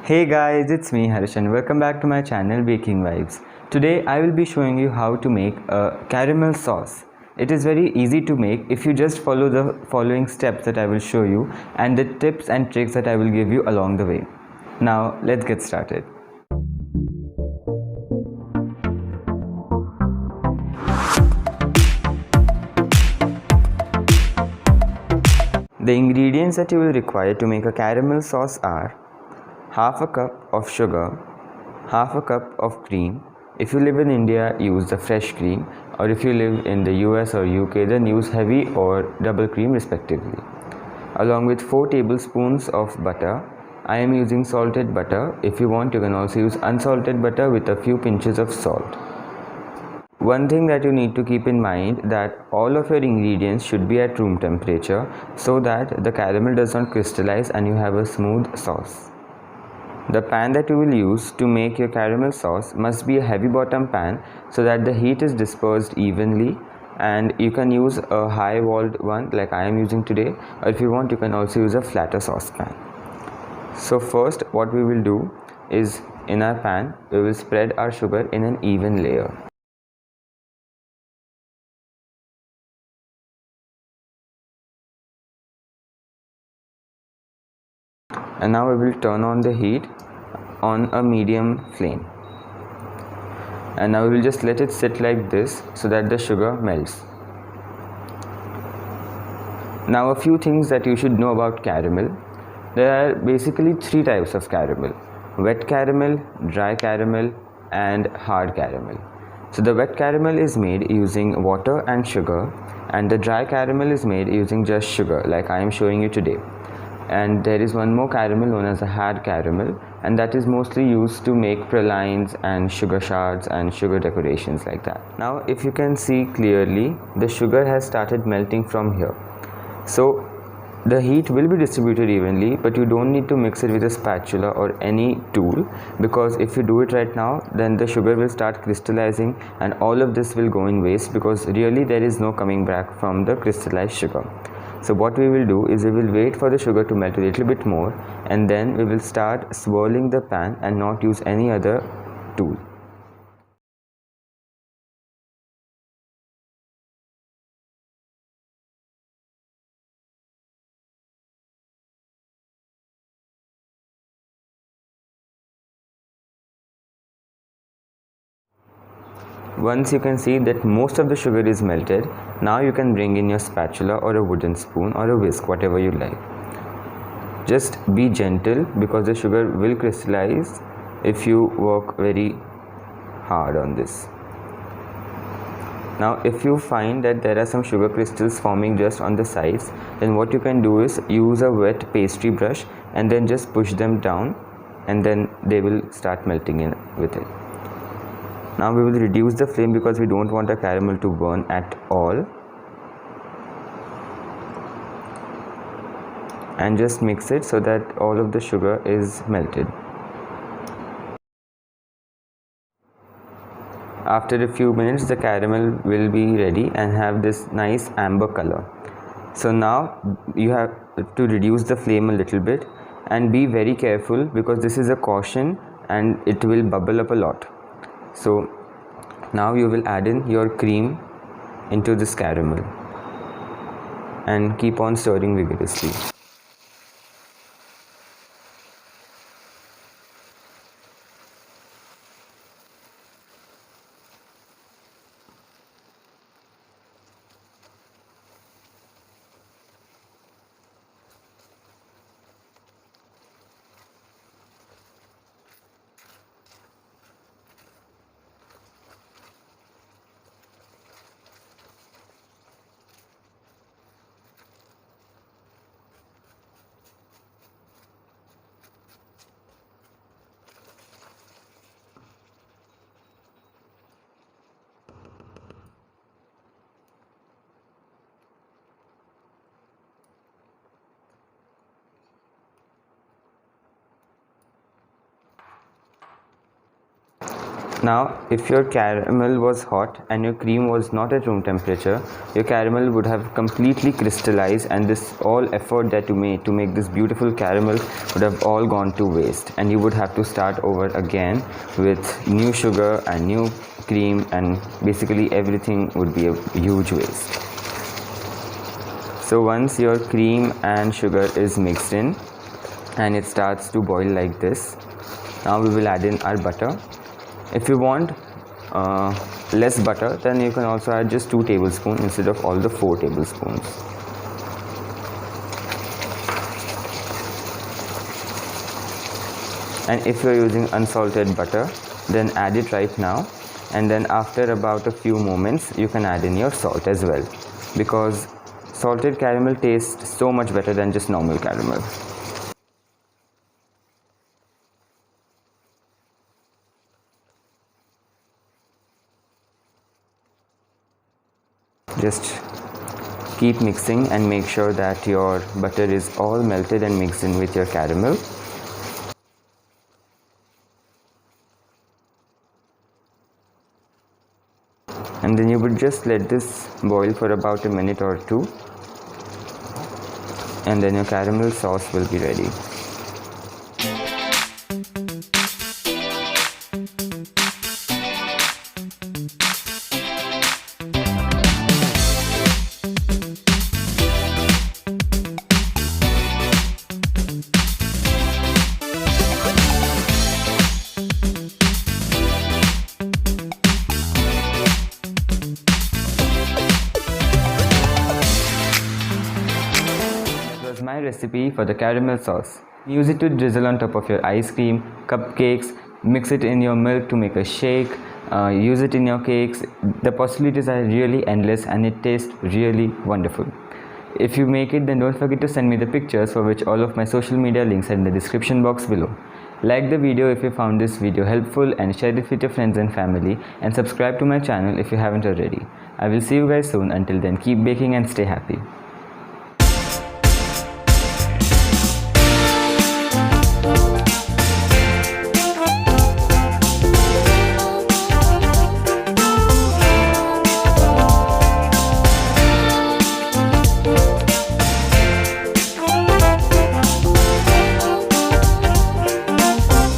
Hey guys, it's me Harish and welcome back to my channel Baking Vibes. Today I will be showing you how to make a caramel sauce. It is very easy to make if you just follow the following steps that I will show you and the tips and tricks that I will give you along the way. Now let's get started. The ingredients that you will require to make a caramel sauce are half a cup of sugar, half a cup of cream. If you live in India, use the fresh cream, or if you live in the US or UK, then use heavy or double cream respectively. Along with 4 tablespoons of butter. I am using salted butter. If you want, you can also use unsalted butter with a few pinches of salt. One thing that you need to keep in mind that all of your ingredients should be at room temperature so that the caramel does not crystallize and you have a smooth sauce. The pan that you will use to make your caramel sauce must be a heavy bottom pan so that the heat is dispersed evenly, and you can use a high walled one like I am using today, or if you want you can also use a flatter saucepan. So first what we will do is in our pan we will spread our sugar in an even layer. And now we will turn on the heat on a medium flame, and now we will just let it sit like this so that the sugar melts. Now a few things that you should know about caramel. There are basically 3 types of caramel: wet caramel, dry caramel and hard caramel. So the wet caramel is made using water and sugar, and the dry caramel is made using just sugar like I am showing you today. And there is one more caramel known as a hard caramel, and that is mostly used to make pralines and sugar shards and sugar decorations like that. Now if you can see clearly, the sugar has started melting from here. So the heat will be distributed evenly, but you don't need to mix it with a spatula or any tool, because if you do it right now then the sugar will start crystallizing and all of this will go in waste, because really there is no coming back from the crystallized sugar. So what we will do is we will wait for the sugar to melt a little bit more, and then we will start swirling the pan and not use any other tool. Once you can see that most of the sugar is melted, now you can bring in your spatula or a wooden spoon or a whisk, whatever you like. Just be gentle because the sugar will crystallize if you work very hard on this. Now if you find that there are some sugar crystals forming just on the sides, then what you can do is use a wet pastry brush and then just push them down, and then they will start melting in with it. Now we will reduce the flame because we don't want the caramel to burn at all, and just mix it so that all of the sugar is melted. After a few minutes the caramel will be ready and have this nice amber color. So now you have to reduce the flame a little bit and be very careful because this is a caution and it will bubble up a lot. So now you will add in your cream into this caramel and keep on stirring vigorously. Now, if your caramel was hot and your cream was not at room temperature, your caramel would have completely crystallized, and this all effort that you made to make this beautiful caramel would have all gone to waste, and you would have to start over again with new sugar and new cream, and basically everything would be a huge waste. So once your cream and sugar is mixed in and it starts to boil like this, now we will add in our butter. If you want less butter, then you can also add just 2 tablespoons instead of all the 4 tablespoons. And if you are using unsalted butter, then add it right now, and then after about a few moments you can add in your salt as well, because salted caramel tastes so much better than just normal caramel. Just keep mixing and make sure that your butter is all melted and mixed in with your caramel. And then you would just let this boil for about a minute or 2, and then your caramel sauce will be ready. My recipe for the caramel sauce. Use it to drizzle on top of your ice cream, cupcakes, mix it in your milk to make a shake, use it in your cakes. The possibilities are really endless and it tastes really wonderful. If you make it, then don't forget to send me the pictures, for which all of my social media links are in the description box below. Like the video if you found this video helpful, and share it with your friends and family, and subscribe to my channel if you haven't already. I will see you guys soon. Until then, keep baking and stay happy.